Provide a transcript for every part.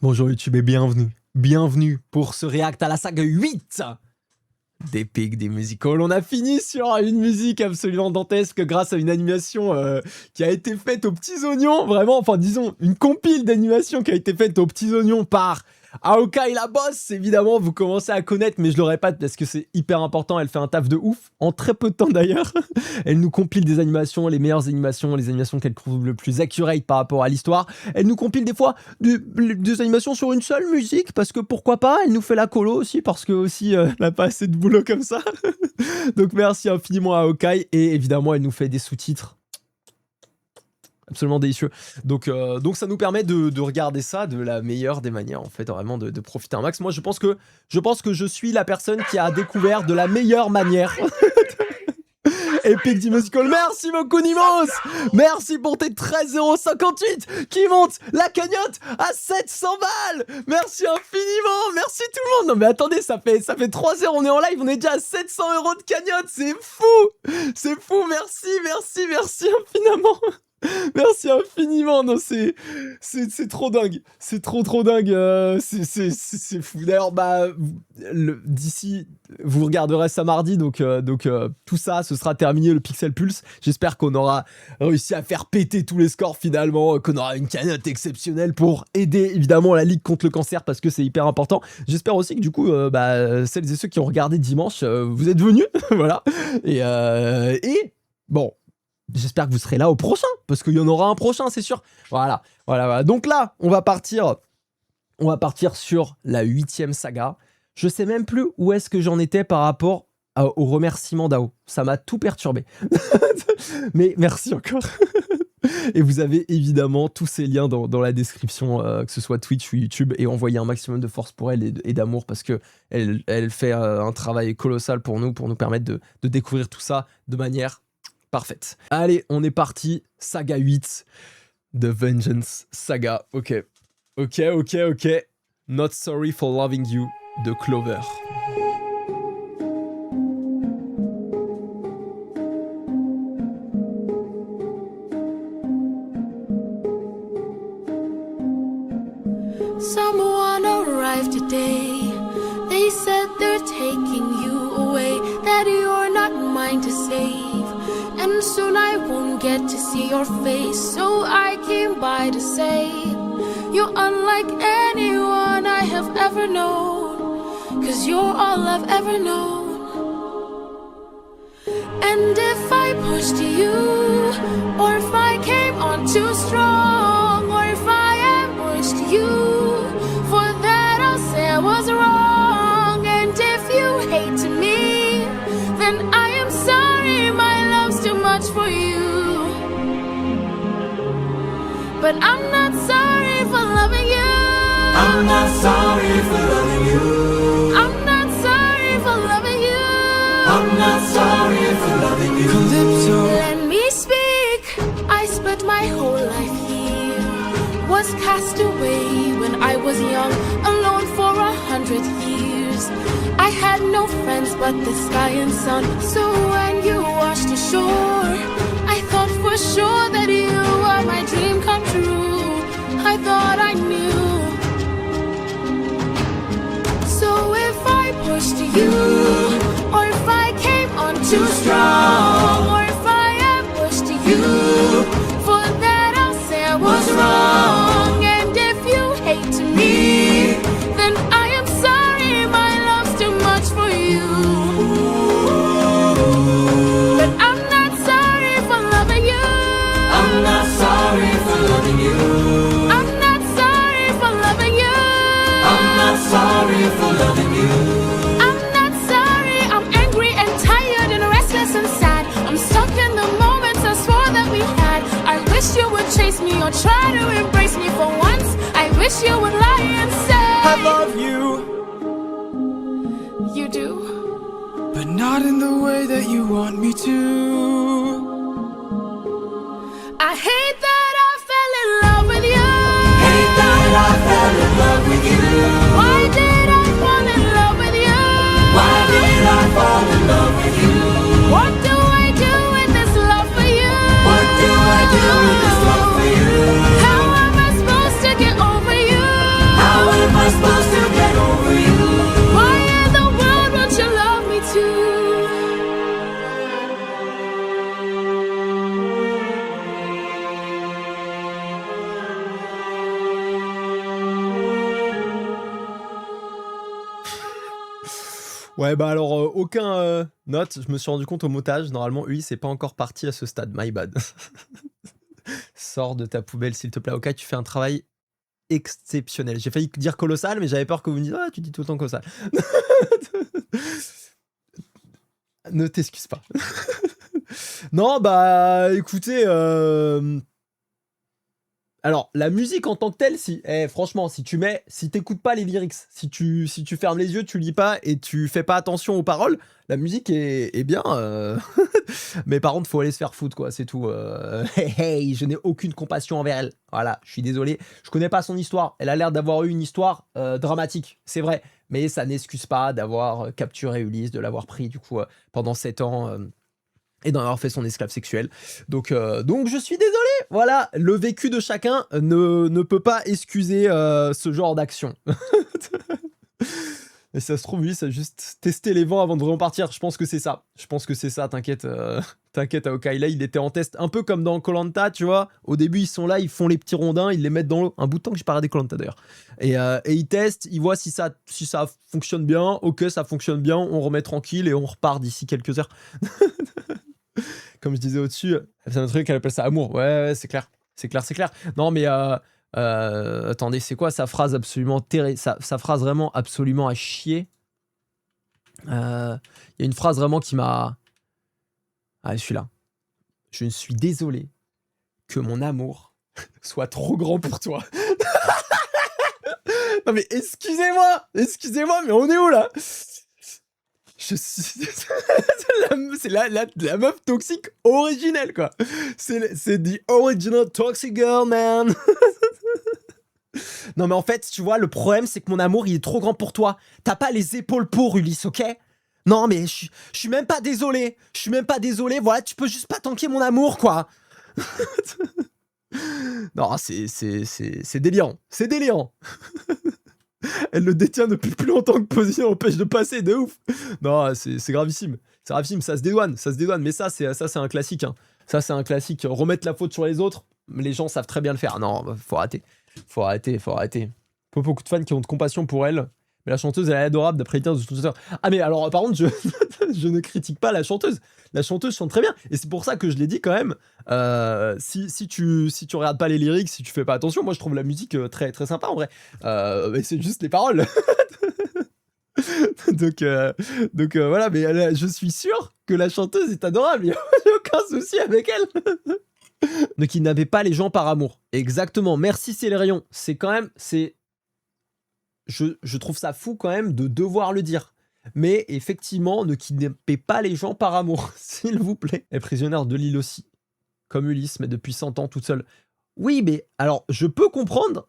Bonjour YouTube et bienvenue. Bienvenue pour ce react à la saga 8 d'Epic des Musical. On a fini sur une musique absolument dantesque grâce à une animation qui a été faite aux petits oignons. Vraiment, enfin disons, une compile d'animation qui a été faite aux petits oignons par Aokai la boss. Évidemment, vous commencez à connaître, mais je le répète parce que c'est hyper important. Elle fait un taf de ouf, en très peu de temps d'ailleurs. Elle nous compile des animations, les meilleures animations, les animations qu'elle trouve le plus accurate par rapport à l'histoire. Elle nous compile des fois des animations sur une seule musique, parce que pourquoi pas. Elle nous fait la colo aussi, parce que aussi elle n'a pas assez de boulot comme ça. Donc merci infiniment à Aokai, et évidemment elle nous fait des sous-titres absolument délicieux. Donc ça nous permet de regarder ça de la meilleure des manières, en fait, vraiment de profiter un max. Moi je pense que je suis la personne qui a découvert de la meilleure manière Epic the Musical. Merci beaucoup Nimos. Merci pour tes 13,58€ qui montent la cagnotte à 700 balles. Merci infiniment. Merci tout le monde. Non mais attendez, ça fait 3 heures, on est en live, on est déjà à 700€ de cagnotte. C'est fou. C'est fou. Merci infiniment. Merci infiniment, non c'est trop dingue, c'est trop dingue, c'est fou. D'ailleurs, bah, d'ici, vous regarderez ça mardi, donc tout ça, ce sera terminé, le Pixel Pulse. J'espère qu'on aura réussi à faire péter tous les scores finalement, qu'on aura une cagnotte exceptionnelle pour aider évidemment la Ligue contre le cancer, parce que c'est hyper important. J'espère aussi que du coup, celles et ceux qui ont regardé dimanche, vous êtes venus, voilà, et bon... J'espère que vous serez là au prochain, parce qu'il y en aura un prochain, c'est sûr. Voilà. Donc là, on va partir sur la 8e saga. Je sais même plus où est-ce que j'en étais par rapport au remerciement d'Ao. Ça m'a tout perturbé. Mais merci encore. Et vous avez évidemment tous ces liens dans la description, que ce soit Twitch ou YouTube, et envoyez un maximum de force pour elle et d'amour, parce que elle fait un travail colossal pour nous permettre de découvrir tout ça de manière parfaite. Allez, on est parti. Saga 8 de Vengeance Saga. Ok. Not Sorry for Loving You de Clover. Someone arrived today. They said they're taking you away, that you're not mine to save. And soon I won't get to see your face, so I came by to say you're unlike anyone I have ever known, 'cause you're all I've ever known. And if I pushed you, or if I came on too strong, or if I ambushed you, for that I'll say I was wrong. And if you hate me, then I am sorry, my love's too much for you. But I'm not sorry for loving you. I'm not sorry for loving you. I'm not sorry for loving you. I'm not sorry for loving you. Calypso. Let me speak. I spent my whole life here, was cast away when I was young, alone for 100 years. I had no friends but the sky and sun. So when you washed ashore, I thought for sure that you were my dream come true. I thought I knew. So if I pushed you, or if I came on too strong, or if I ambushed you, for that I'll say I was wrong. And if you hate me, then I am sorry, my love's too much for you. But I'm not sorry for loving you. I'm not sorry for loving you. I'm not sorry for loving you. I'm not sorry for loving you. I'm not sorry, I'm angry and tired and restless and sad. I'm stuck in the moments I swore that we had. I wish you would chase me or try to embrace me for once. I wish you would lie and say I love you, you do. but not in the way that you want me to. I hate that I fell in love with you. Hate that I fell in love with you. Why did I fall in love with you? Why did I fall in love with you? What do I do with this love for you? What do I do with this love for you? How am I supposed to get over you? How Ouais, bah alors, aucun note. Je me suis rendu compte au montage. Normalement, UI, c'est pas encore parti à ce stade. My bad. Sors de ta poubelle, s'il te plaît. Ok, tu fais un travail exceptionnel. J'ai failli dire colossal, mais j'avais peur que vous me disiez ah, tu dis tout le temps colossal. Ne t'excuse pas. Non, bah écoutez, alors la musique en tant que telle, si, franchement, si t'écoutes pas les lyrics, si tu fermes les yeux, tu lis pas et tu fais pas attention aux paroles, la musique est bien. Mais par contre, faut aller se faire foutre, quoi, c'est tout. Hey, je n'ai aucune compassion envers elle. Voilà, je suis désolé. Je connais pas son histoire. Elle a l'air d'avoir eu une histoire dramatique, c'est vrai. Mais ça n'excuse pas d'avoir capturé Ulysse, de l'avoir pris, du coup, pendant 7 ans. Et d'en avoir fait son esclave sexuel. Donc je suis désolé. Voilà, le vécu de chacun ne peut pas excuser ce genre d'action. Et ça se trouve, lui, ça a juste testé les vents avant de vraiment partir. Je pense que c'est ça. T'inquiète. T'inquiète, Aokai. Là, il était en test, un peu comme dans Koh-Lanta, tu vois. Au début, ils sont là, ils font les petits rondins, ils les mettent dans l'eau. Un bout de temps que j'ai pas regardé Koh-Lanta, d'ailleurs. Et ils testent, ils voient si ça fonctionne bien. Ok, ça fonctionne bien, on remet tranquille et on repart d'ici quelques heures. Comme je disais au-dessus, c'est un truc, elle appelle ça amour. Ouais, c'est clair. Non, mais attendez, c'est quoi sa phrase absolument terrible, sa phrase vraiment absolument à chier. Il y a une phrase vraiment qui m'a... Ah, je suis là. Je suis désolé que mon amour soit trop grand pour toi. Non mais excusez-moi, mais on est où là? C'est la meuf toxique originelle, quoi. C'est the original toxic girl, man. Non mais en fait, tu vois, le problème c'est que mon amour il est trop grand pour toi. T'as pas les épaules pour, Ulysse, ok? Non mais je suis même pas désolé. Voilà, tu peux juste pas tanker mon amour, quoi. Non, c'est délirant. Elle le détient depuis plus longtemps que position empêche de passer, de ouf. Non, c'est gravissime. Ça se dédouane. Mais ça, c'est un classique. Hein. Ça, c'est un classique. Remettre la faute sur les autres, les gens savent très bien le faire. Non, faut arrêter. Pas beaucoup de fans qui ont de compassion pour elle. Mais la chanteuse, elle est adorable d'après les termes de son auteur. Ah, mais alors, par contre, je ne critique pas la chanteuse. La chanteuse chante très bien. Et c'est pour ça que je l'ai dit quand même. Si tu regardes pas les lyrics, si tu fais pas attention, moi je trouve la musique très, très sympa en vrai. Mais c'est juste les paroles. donc voilà, mais je suis sûr que la chanteuse est adorable. Il n'y a aucun souci avec elle. Ne kidnappez pas les gens par amour. Exactement. Merci Célérion. C'est quand même... Je trouve ça fou quand même de devoir le dire. Mais effectivement, ne kidnappez pas les gens par amour, s'il vous plaît. Elle est prisonnière de l'île aussi. Comme Ulysse, mais depuis 100 ans toute seule. Oui, mais alors, je peux comprendre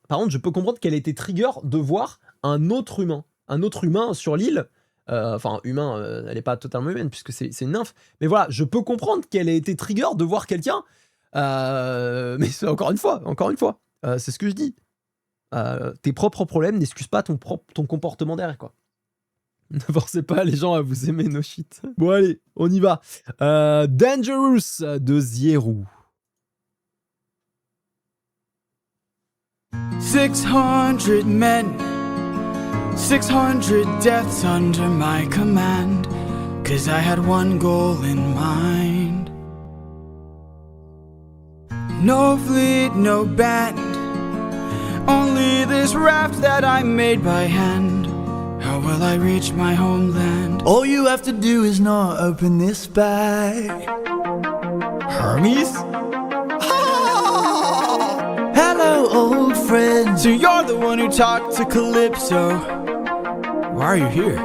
qu'elle ait été trigger de voir un autre humain sur l'île. Enfin, humain, elle n'est pas totalement humaine, puisque c'est une nymphe. Mais voilà, je peux comprendre qu'elle ait été trigger de voir quelqu'un. Mais c'est encore une fois, c'est ce que je dis. Tes propres problèmes n'excusent pas ton comportement derrière, quoi. Ne forcez pas les gens à vous aimer, no shit. Bon allez, on y va. Dangerous de Zieru. 600 men, 600 deaths under my command, 'cause I had one goal in mind. No fleet, no band, only this raft that I made by hand. How will I reach my homeland? All you have to do is not open this bag. Hermes? Hello, old friend. So you're the one who talked to Calypso. Why are you here?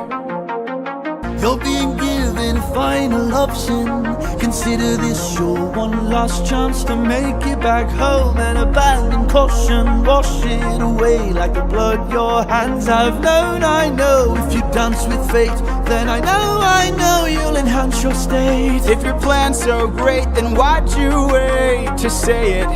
You're being given a final option. Consider this your one last chance to make it back home and abandon caution. Wash it away like the blood your hands have known. I know if you dance with fate, then I know you'll enhance your state. If your plan's so great, then why'd you wait to say it?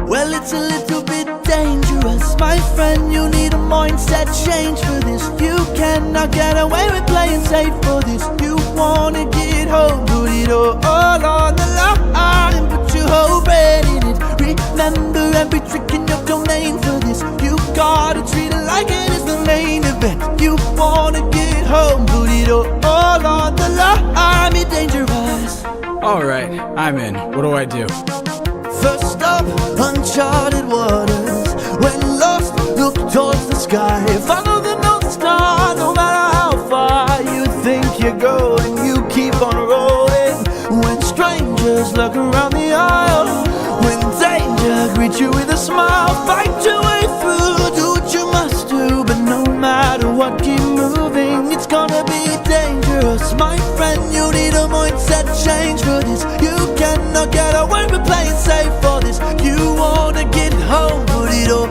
Well, it's a little bit dangerous, my friend. You need a mindset change for this. You cannot get away with playing safe for this. You wanna get home, put it all on the line and put your whole brain in it. Remember every trick in your domain for this. You gotta treat it like it is the main event. You wanna get home, put it be dangerous. Alright, I'm in. What do I do? First stop, uncharted waters. When lost, look towards the sky. Follow the North Star, no matter how far you think you're going, you keep on rolling. When strangers look around the aisle, when danger greets you with a smile, fight your way through, do what you must do. But no matter what, keep moving, it's gonna be dangerous. My friend, you need a mindset change for this. You cannot get away with playing safe for this. You wanna get home, put it all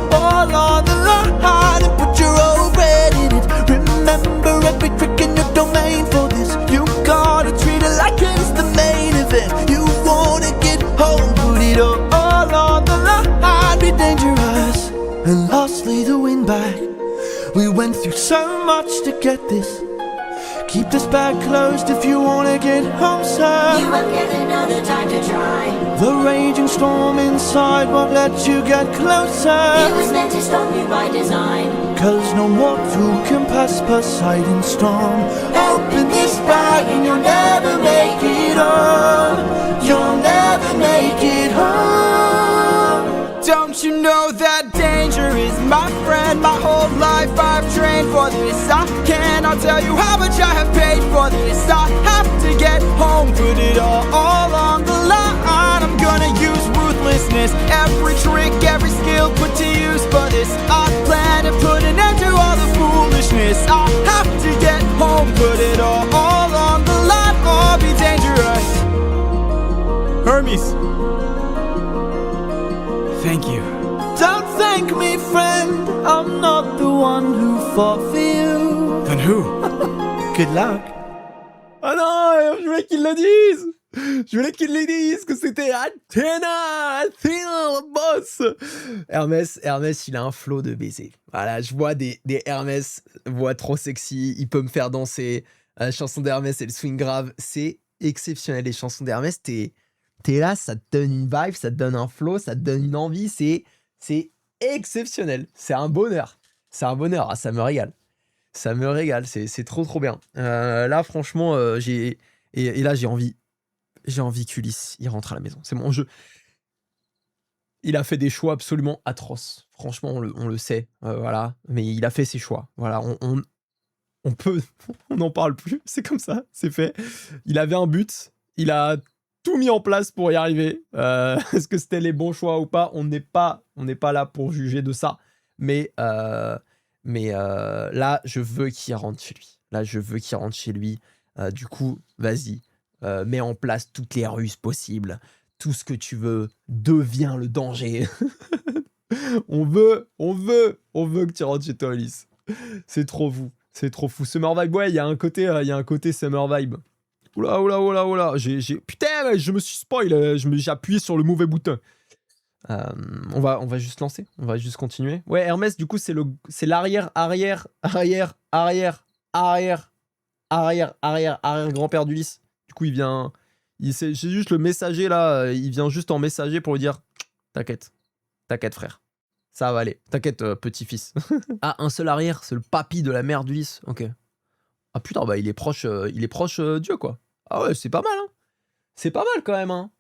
on the line and put your whole bread in it. Remember every trick in your domain for this. You gotta treat it like it's the main event. You wanna get home, put it all on the line, be dangerous. And lastly, the win back. We went through so much to get this. Keep this bag closed if you wanna get home, sir. You won't get another time to try. The raging storm inside won't let you get closer. It was meant to stop you by design. Cause no mortal can pass Poseidon's storm. Open this bag and you'll never make it home. You'll never make it home. Don't you know that danger is my friend? My whole life I've trained for this. I cannot tell you how much I have paid for this. I have to get home, put it all on the line. I'm gonna use ruthlessness, every trick, every skill put to use for this. I plan to put an end to all the foolishness. I have to get home, put it all on the line, or be dangerous. Hermes, thank you. Don't thank me, friend. I'm not the one who fought for you. Then who? Good luck. Ah non, je voulais qu'ils le disent. Je voulais qu'ils le disent que c'était Athéna, le boss. Hermès, il a un flow de baiser. Voilà, je vois des Hermès, voix trop sexy, il peut me faire danser. La chanson d'Hermès et le swing grave, c'est exceptionnel. Les chansons d'Hermès, t'es là, ça te donne une vibe, ça te donne un flow, ça te donne une envie, c'est exceptionnel. C'est un bonheur. C'est un bonheur, ah, ça me régale. Ça me régale, c'est trop bien. Là, franchement, et là, j'ai envie qu'Ulysse, il rentre à la maison. C'est mon jeu. Il a fait des choix absolument atroces. Franchement, on le sait, voilà. Mais il a fait ses choix. Voilà, on peut, on n'en parle plus. C'est comme ça, c'est fait. Il avait un but, il a tout mis en place pour y arriver. Est-ce que c'était les bons choix ou pas? On n'est pas là pour juger de ça. Mais là, je veux qu'il rentre chez lui. Là, je veux qu'il rentre chez lui. Du coup, vas-y, mets en place toutes les ruses possibles. Tout ce que tu veux devient le danger. on veut que tu rentres chez toi, Ulysse. C'est trop fou. C'est trop fou. Summer Vibe, ouais, il y a un côté Summer Vibe. Oula. Putain, je me suis spoil. J'ai appuyé sur le mauvais bouton. On va juste lancer. On va juste continuer. Ouais, Hermès, du coup, c'est l'arrière grand-père d'Ulysse. Du coup, c'est juste le messager là. Il vient juste en messager pour lui dire t'inquiète, frère. Ça va aller. T'inquiète, petit-fils. Ah, un seul arrière, c'est le papy de la mère d'Ulysse. Ok. Ah putain, bah il est proche Dieu, quoi. Ah ouais, c'est pas mal, hein. C'est pas mal quand même, hein.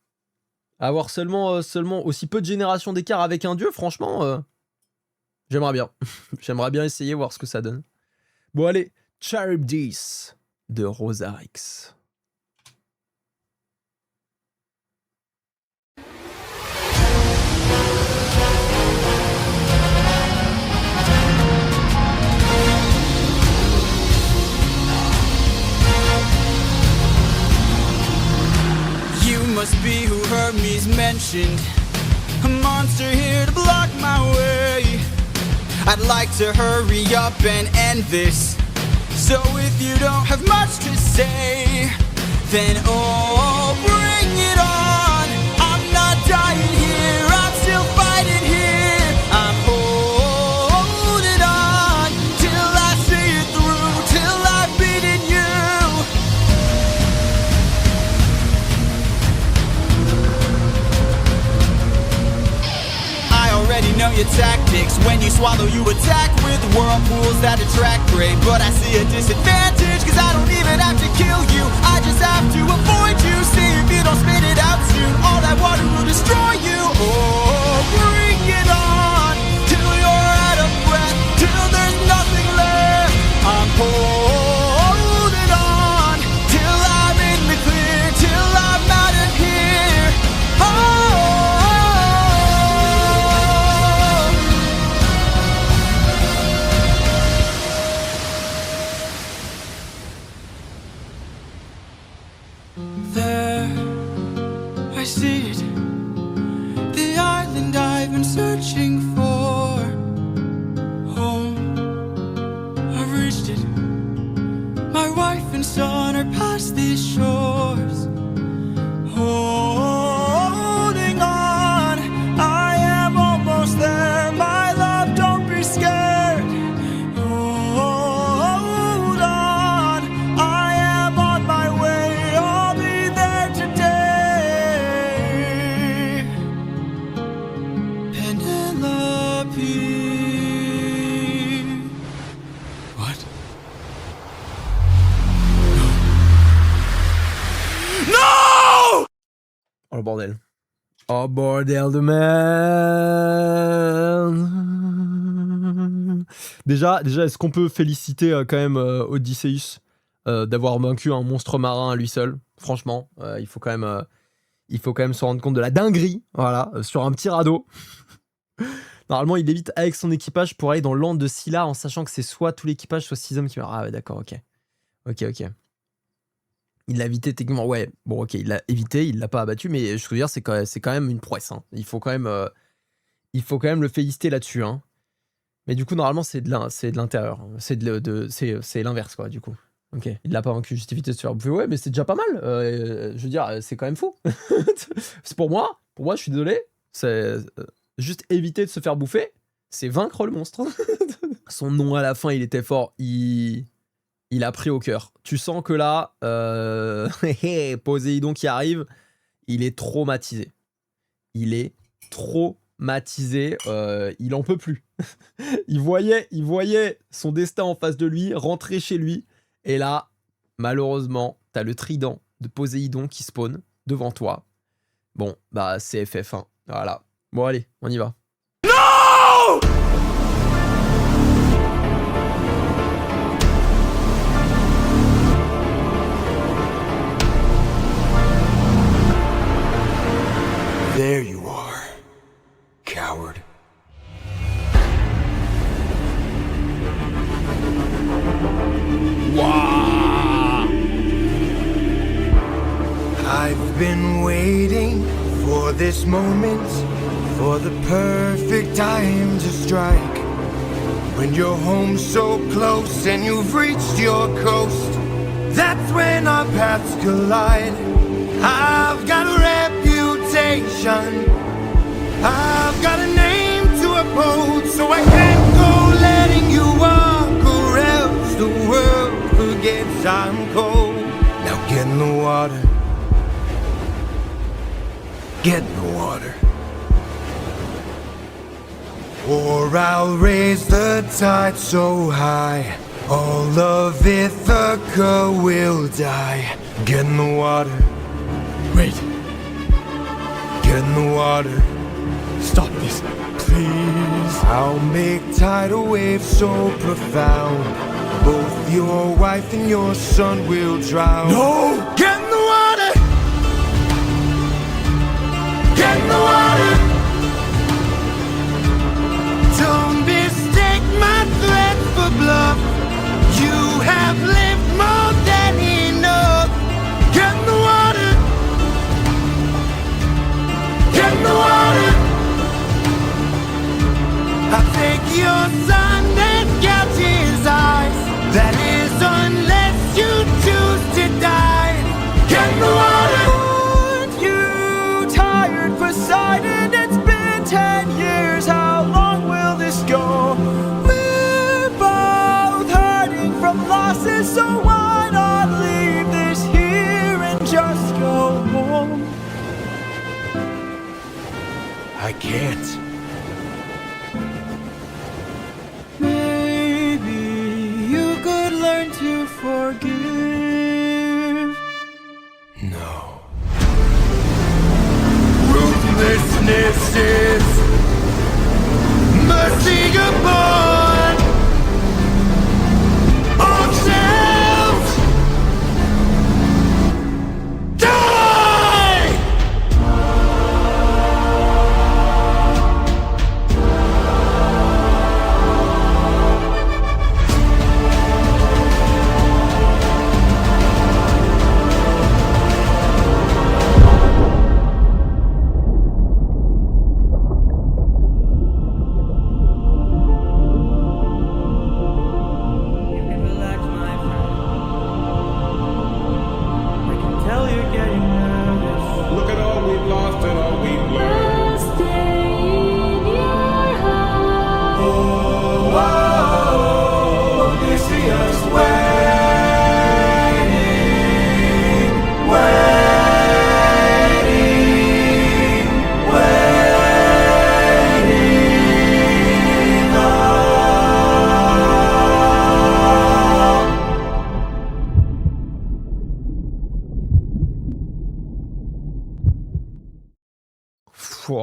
Avoir seulement aussi peu de générations d'écart avec un dieu, franchement, j'aimerais bien. J'aimerais bien essayer, voir ce que ça donne. Bon, allez, Charybdis de Rosarix. Must be who Hermes mentioned. A monster here to block my way. I'd like to hurry up and end this. So if you don't have much to say, then oh, bring it on. I'm not dying here, I'm still fighting here. I'm holding on till I see it through, till I've beaten you. Already know your tactics. When you swallow, you attack with whirlpools that attract prey. But I see a disadvantage, cause I don't even have to kill you. I just have to avoid you. See if you don't spit it out soon, all that water will destroy you. Oh, bring it on, till you're out of breath, till there's nothing left. I'm holding on, till I'm in the clear, till I'm out of here. Oh, there, I see it, the island I've been searching for. Home, I've reached it. My wife and son are past these shores. Holding on, I am almost there. My love, don't be scared. Hold on, I am on my way. I'll be there today. Penelope. What? No! Oh le bordel. Oh bordel de merde. Déjà, est-ce qu'on peut féliciter quand même Odysseus d'avoir vaincu un monstre marin à lui seul? Franchement, il faut quand même se rendre compte de la dinguerie, voilà, sur un petit radeau. Normalement, il évite avec son équipage pour aller dans l'antre de Scylla en sachant que c'est soit tout l'équipage, soit 6 hommes qui meurent. Ah ouais, d'accord, ok. Ok. Il l'a évité techniquement, ouais. Bon, ok, il l'a évité, il l'a pas abattu, mais je veux dire, c'est quand même une prouesse. Hein. Il faut quand même le féliciter là-dessus. Hein. Mais du coup, normalement, c'est de l'intérieur. C'est l'inverse, quoi, du coup. Ok, il l'a pas vaincu, juste évité de se faire bouffer. Ouais, mais c'est déjà pas mal. Je veux dire, c'est quand même fou. C'est pour moi, je suis désolé. C'est juste éviter de se faire bouffer, c'est vaincre le monstre. Son nom à la fin, il était fort. Il a pris au cœur. Tu sens que là, Poséidon qui arrive, il est traumatisé. Il en peut plus. il voyait son destin en face de lui, rentrer chez lui. Et là, malheureusement, t'as le trident de Poséidon qui spawn devant toi. Bon, bah c'est FF1. Voilà. Bon allez, on y va. No! There you are, coward. Wow. I've been waiting for this moment, for the perfect time to strike. When you're home so close and you've reached your coast, that's when our paths collide. I've got a reputation, I've got a name to uphold, so I can't go letting you walk or else the world forgets I'm cold. Now get in the water, get in the water, or I'll raise the tide so high all of Ithaca will die. Get in the water. Wait, Get in the water, stop this, please. I'll make tidal waves so profound, both your wife and your son will drown. No! Get in the water! Get in the water! Don't mistake my threat for bluff. You have lived more than enough. Get in the water! Get in the water! I'll take your son and gouge his eyes. That is unless you choose to die. Get in the water! Aren't you tired, Poseidon? It's been 10 years, how long will this go? We're both hurting from losses, so why not leave this here and just go home? I can't.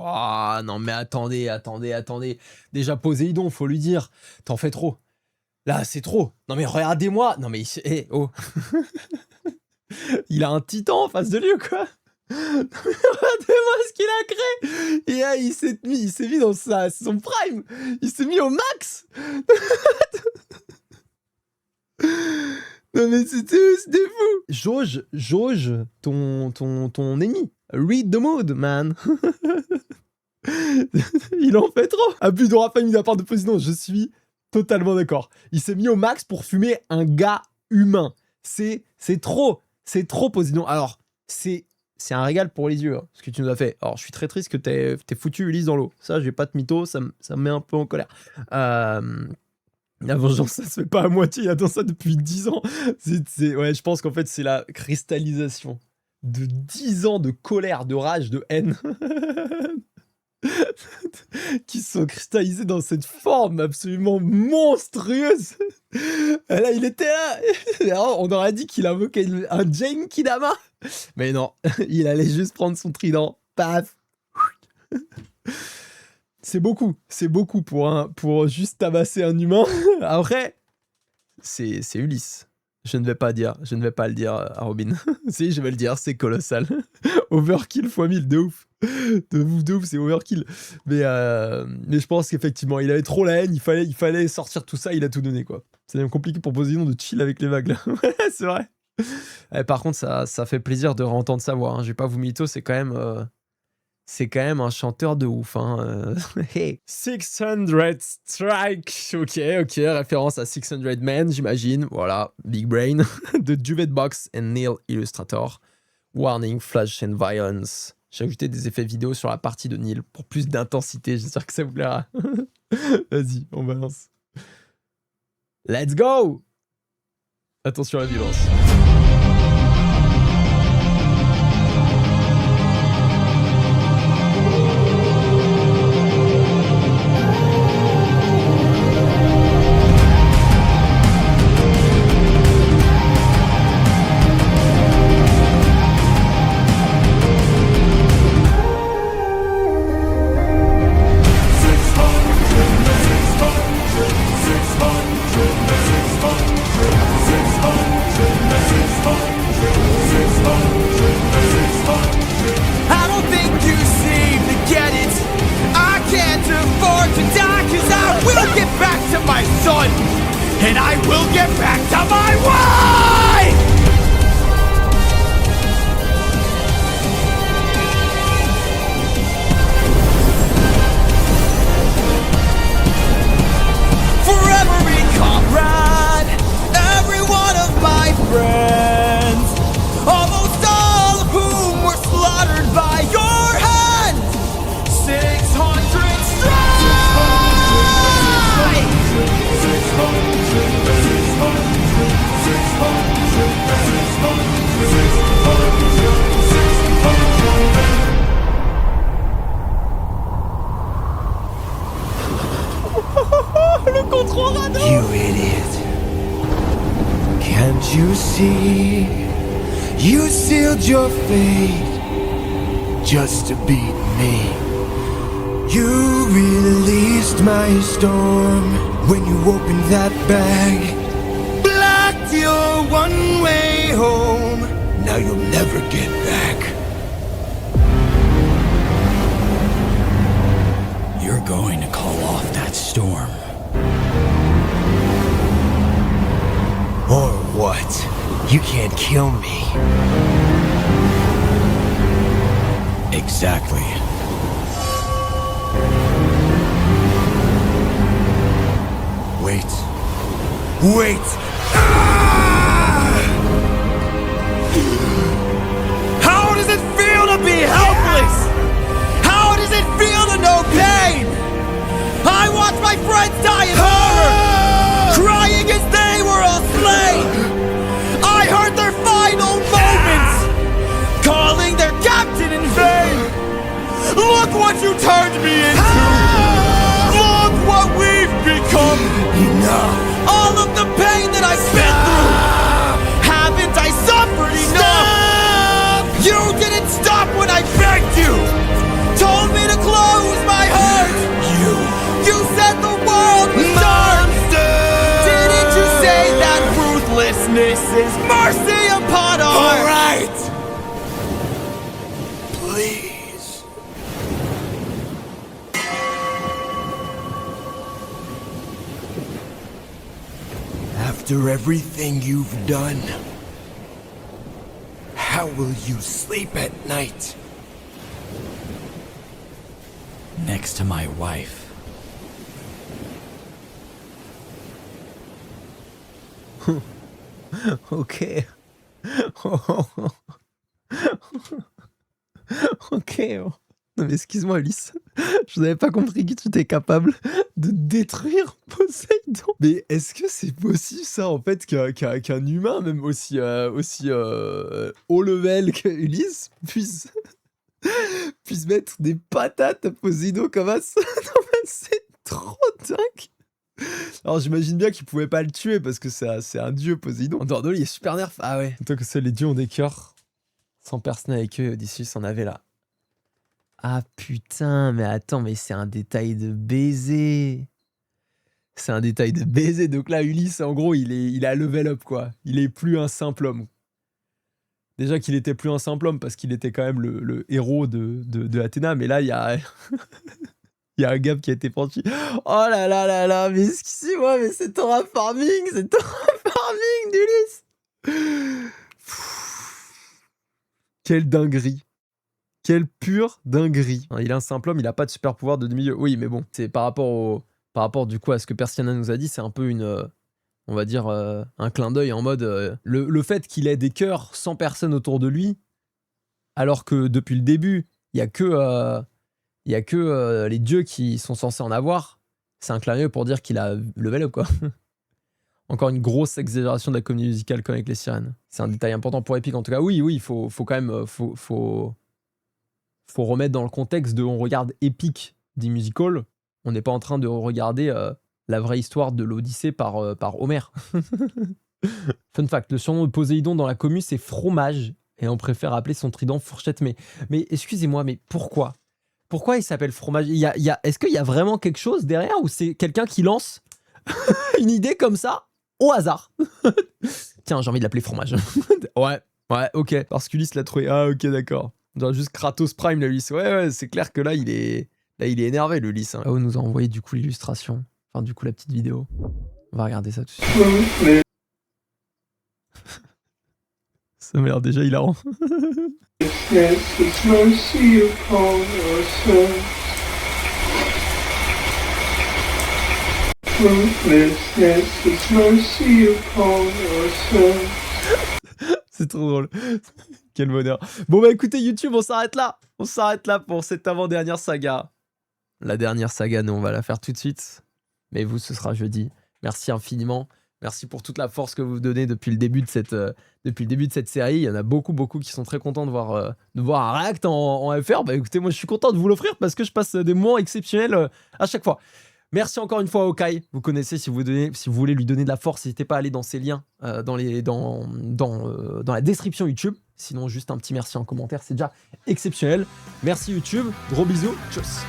Oh, non mais attendez. Déjà Poséidon, faut lui dire. T'en fais trop. Là, c'est trop. Non mais regardez-moi. Non mais... oh. Il a un titan en face de lui ou quoi? Non mais regardez-moi ce qu'il a créé. Et là, il s'est mis dans son prime. Il s'est mis au max. Non mais c'était fou. Jauge ton ennemi. Read the mood, man. Il en fait trop. Abus de Raphaël mis à part de Poséidon, je suis totalement d'accord. Il s'est mis au max pour fumer un gars humain. C'est trop Poséidon. Alors, c'est un régal pour les yeux, hein, ce que tu nous as fait. Alors, je suis très triste que t'aies foutu Ulysse dans l'eau. Ça, j'ai pas de mytho, ça me met un peu en colère. La vengeance, ça se fait pas à moitié, il attend ça depuis 10 ans. Ouais, je pense qu'en fait, c'est la cristallisation de 10 ans de colère, de rage, de haine qui sont cristallisés dans cette forme absolument monstrueuse. Et là, il était là. On aurait dit qu'il invoquait un Genkidama. Mais non, il allait juste prendre son trident. Paf. C'est beaucoup pour juste tabasser un humain. Après, c'est Ulysse. Je ne vais pas le dire à Robin. Si, je vais le dire, c'est colossal. Overkill x 1000, de ouf. De ouf, c'est overkill. Mais je pense qu'effectivement, il avait trop la haine, il fallait sortir tout ça, il a tout donné, quoi. C'est même compliqué pour Poséidon de chill avec les vagues, là. Ouais, c'est vrai. Par contre, ça fait plaisir de réentendre sa voix, hein. Je vais pas vous mytho, c'est quand même un chanteur de ouf, hein. Hey. 600 Strike. Ok, référence à 600 Men, j'imagine. Voilà, Big Brain. De Duvet Box and Neil Illustrator. Warning, Flash and Violence. J'ai ajouté des effets vidéo sur la partie de Neil pour plus d'intensité. J'espère que ça vous plaira. Vas-y, on balance. Let's go! Attention à la violence. And I will get back to my wife! For every comrade, every one of my friends, almost all of whom were slaughtered by your hand, 600 strike! You idiot. Can't you see? You sealed your fate just to beat me. You released my storm when you opened that bag. Blocked your one-way home. Now you'll never get back. You're going to call off that storm. Or what? You can't kill me. Exactly. Wait. Wait! Ah! How does it feel to be helpless? How does it feel to know pain? I watched my friends die in horror, crying as they were all slain. I heard their final moments, calling their captain in vain. Look what you turned me into. Look what we've become. Enough! All of the pain that I've been through. Haven't I suffered enough? You didn't stop when I begged you. Told me to close Selflessness is mercy upon our... All right! Please. After everything you've done, how will you sleep at night? Next to my wife. Ok. Ok. Non mais excuse-moi Ulysse, je n'avais pas compris que tu étais capable de détruire Poséidon. Mais est-ce que c'est possible ça en fait qu'un humain même aussi haut level que Ulysse puisse mettre des patates à Poséidon comme ça? Non mais c'est trop dingue. Alors j'imagine bien qu'il pouvait pas le tuer parce que c'est un dieu Poséidon. Dordo il est super nerf. Ah ouais. Tant que seuls les dieux ont des cœurs, sans personne avec eux, Odysseus en avait là. Ah putain, mais attends, mais c'est un détail de baiser. C'est un détail de baiser. Donc là, Ulysse, en gros, il a level up, quoi. Il est plus un simple homme. Déjà qu'il était plus un simple homme parce qu'il était quand même le héros de Athéna. Mais là, il y a... il y a un gap qui a été franchi. Oh là là là là, mais excusez-moi, mais c'est terraforming d'Ulysse. Quelle dinguerie. Quelle pure dinguerie. Il est un simple homme, il a pas de super pouvoir de demi-dieu. Oui, mais bon, c'est par rapport du coup à ce que Persiana nous a dit, c'est un peu on va dire, un clin d'œil en mode le fait qu'il ait des cœurs sans personne autour de lui, alors que depuis le début, il y a que les dieux qui sont censés en avoir. C'est un clin d'œil pour dire qu'il a level up, quoi. Encore une grosse exagération de la comédie musicale comme avec les sirènes. C'est un détail important pour Epic en tout cas. Oui, il faut quand même... Faut remettre dans le contexte de on regarde Epic des musicals, on n'est pas en train de regarder la vraie histoire de l'Odyssée par Homère. Fun fact, le surnom de Poséidon dans la commu c'est fromage et on préfère appeler son trident fourchette. Mais excusez-moi, mais pourquoi il s'appelle fromage? Est-ce qu'il y a vraiment quelque chose derrière ou c'est quelqu'un qui lance une idée comme ça au hasard? Tiens, j'ai envie de l'appeler fromage. ouais, ok, parce qu'Ulysse l'a trouvé. Ah ok, d'accord. On dirait juste Kratos Prime, l'Ulysse. Ouais, c'est clair que là, il est énervé, l'Ulysse. Hein. Là, on nous a envoyé du coup l'illustration. Enfin, du coup, la petite vidéo. On va regarder ça tout de suite. Ça m'a l'air déjà hilarant. C'est trop drôle. Quel bonheur. Bon bah écoutez YouTube, on s'arrête là. On s'arrête là pour cette avant-dernière saga. La dernière saga, nous on va la faire tout de suite. Mais vous, ce sera jeudi. Merci infiniment. Merci pour toute la force que vous donnez depuis le début de cette série. Il y en a beaucoup qui sont très contents de voir un react en FR. Bah écoutez, moi je suis content de vous l'offrir parce que je passe des moments exceptionnels à chaque fois. Merci encore une fois à Okai. Vous connaissez, si vous voulez lui donner de la force, n'hésitez pas à aller dans ses liens dans la description YouTube. Sinon, juste un petit merci en commentaire, c'est déjà exceptionnel. Merci YouTube, gros bisous, tchuss.